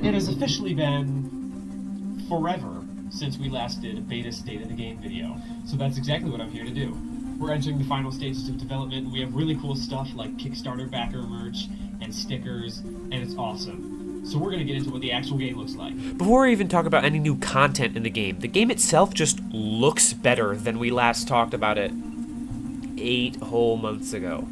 It has officially been forever since we last did a beta state of the game video, so that's exactly what I'm here to do. We're entering the final stages of development. We have really cool stuff like Kickstarter backer merch and stickers, and it's awesome. So we're going to get into what the actual game looks like. Before we even talk about any new content in the game itself just looks better than we last talked about it 8 whole months ago.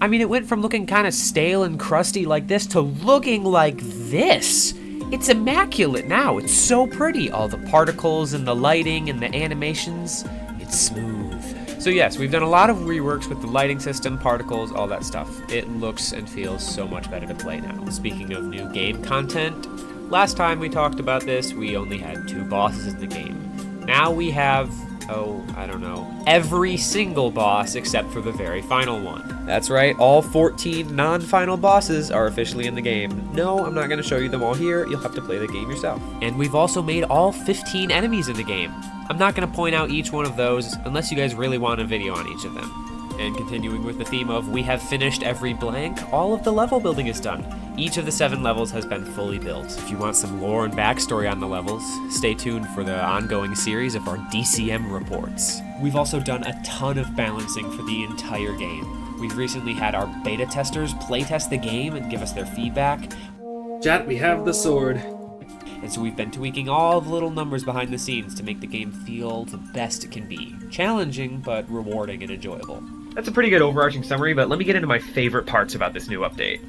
I mean, it went from looking kind of stale and crusty like this to looking like this. It's immaculate now. It's so pretty. All the particles and the lighting and the animations. It's smooth. So yes, we've done a lot of reworks with the lighting system, particles, all that stuff. It looks and feels so much better to play now. Speaking of new game content, last time we talked about this, we only had 2 bosses in the game. Now we have, I don't know, every single boss except for the very final one. That's right, all 14 non-final bosses are officially in the game. No, I'm not going to show you them all here, you'll have to play the game yourself. And we've also made all 15 enemies in the game. I'm not going to point out each one of those unless you guys really want a video on each of them. And continuing with the theme of we have finished every blank, all of the level building is done. Each of the 7 levels has been fully built. If you want some lore and backstory on the levels, stay tuned for the ongoing series of our DCM reports. We've also done a ton of balancing for the entire game. We've recently had our beta testers playtest the game and give us their feedback. Chat, we have the sword. And so we've been tweaking all the little numbers behind the scenes to make the game feel the best it can be. Challenging, but rewarding and enjoyable. That's a pretty good overarching summary, but let me get into my favorite parts about this new update.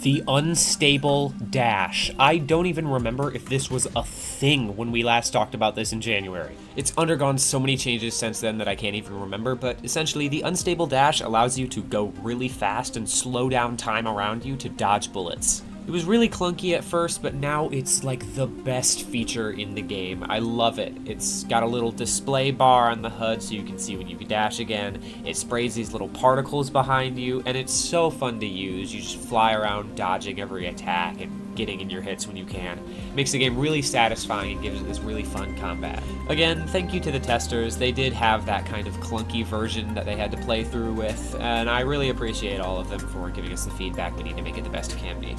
The unstable dash. I don't even remember if this was a thing when we last talked about this in January. It's undergone so many changes since then that I can't even remember, but essentially the unstable dash allows you to go really fast and slow down time around you to dodge bullets. It was really clunky at first, but now it's like the best feature in the game. I love it. It's got a little display bar on the HUD so you can see when you can dash again. It sprays these little particles behind you, and it's so fun to use. You just fly around dodging every attack and getting in your hits when you can. It makes the game really satisfying and gives it this really fun combat. Again, thank you to the testers. They did have that kind of clunky version that they had to play through with, and I really appreciate all of them for giving us the feedback we need to make it the best it can be.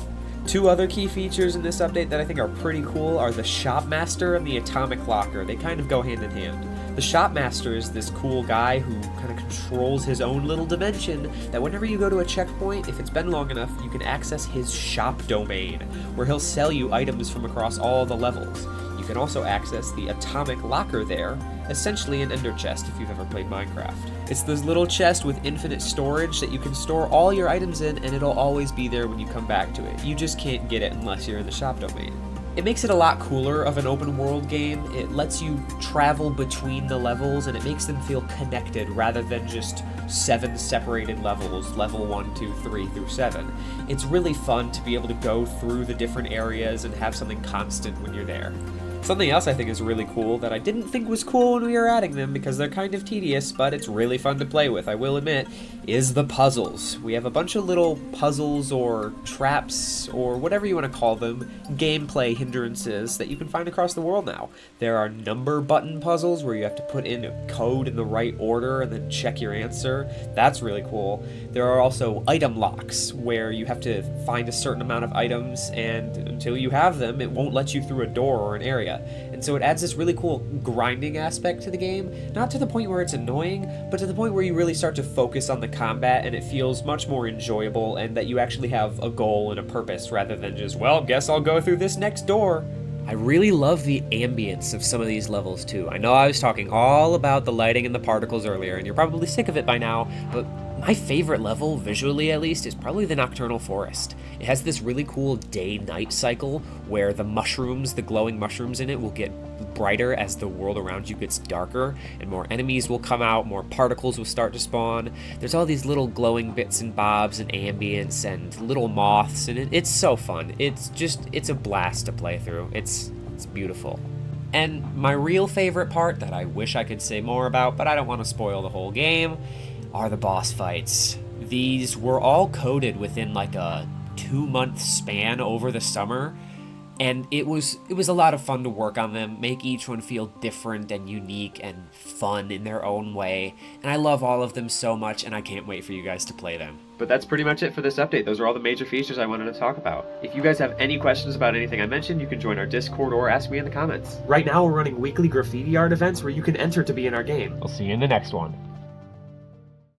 2 other key features in this update that I think are pretty cool are the Shopmaster and the Atomic Locker. They kind of go hand in hand. The Shopmaster is this cool guy who kind of controls his own little dimension that whenever you go to a checkpoint, if it's been long enough, you can access his shop domain, where he'll sell you items from across all the levels. You can also access the Atomic Locker there, essentially an ender chest if you've ever played Minecraft. It's this little chest with infinite storage that you can store all your items in, and it'll always be there when you come back to it. You just can't get it unless you're in the shop domain. It makes it a lot cooler of an open world game. It lets you travel between the levels, and it makes them feel connected rather than just 7 separated levels, level 1, 2, 3 through 7. It's really fun to be able to go through the different areas and have something constant when you're there. Something else I think is really cool that I didn't think was cool when we were adding them because they're kind of tedious, but it's really fun to play with, I will admit, is the puzzles. We have a bunch of little puzzles or traps or whatever you want to call them, gameplay hindrances that you can find across the world now. There are number button puzzles where you have to put in a code in the right order and then check your answer. That's really cool. There are also item locks where you have to find a certain amount of items, and until you have them, it won't let you through a door or an area. And so it adds this really cool grinding aspect to the game, not to the point where it's annoying, but to the point where you really start to focus on the combat and it feels much more enjoyable and that you actually have a goal and a purpose rather than just, well, guess I'll go through this next door. I really love the ambience of some of these levels too. I know I was talking all about the lighting and the particles earlier, and you're probably sick of it by now, but my favorite level, visually at least, is probably the Nocturnal Forest. It has this really cool day-night cycle where the mushrooms, the glowing mushrooms in it, will get brighter as the world around you gets darker, and more enemies will come out, more particles will start to spawn. There's all these little glowing bits and bobs and ambience and little moths, and it's so fun. It's a blast to play through. It's beautiful. And my real favorite part that I wish I could say more about, but I don't want to spoil the whole game, are the boss fights. These were all coded within like a 2-month span over the summer, And it was a lot of fun to work on them, make each one feel different and unique and fun in their own way. And I love all of them so much, and I can't wait for you guys to play them. But that's pretty much it for this update. Those are all the major features I wanted to talk about. If you guys have any questions about anything I mentioned, you can join our Discord or ask me in the comments. Right now we're running weekly graffiti art events where you can enter to be in our game. I'll see you in the next one.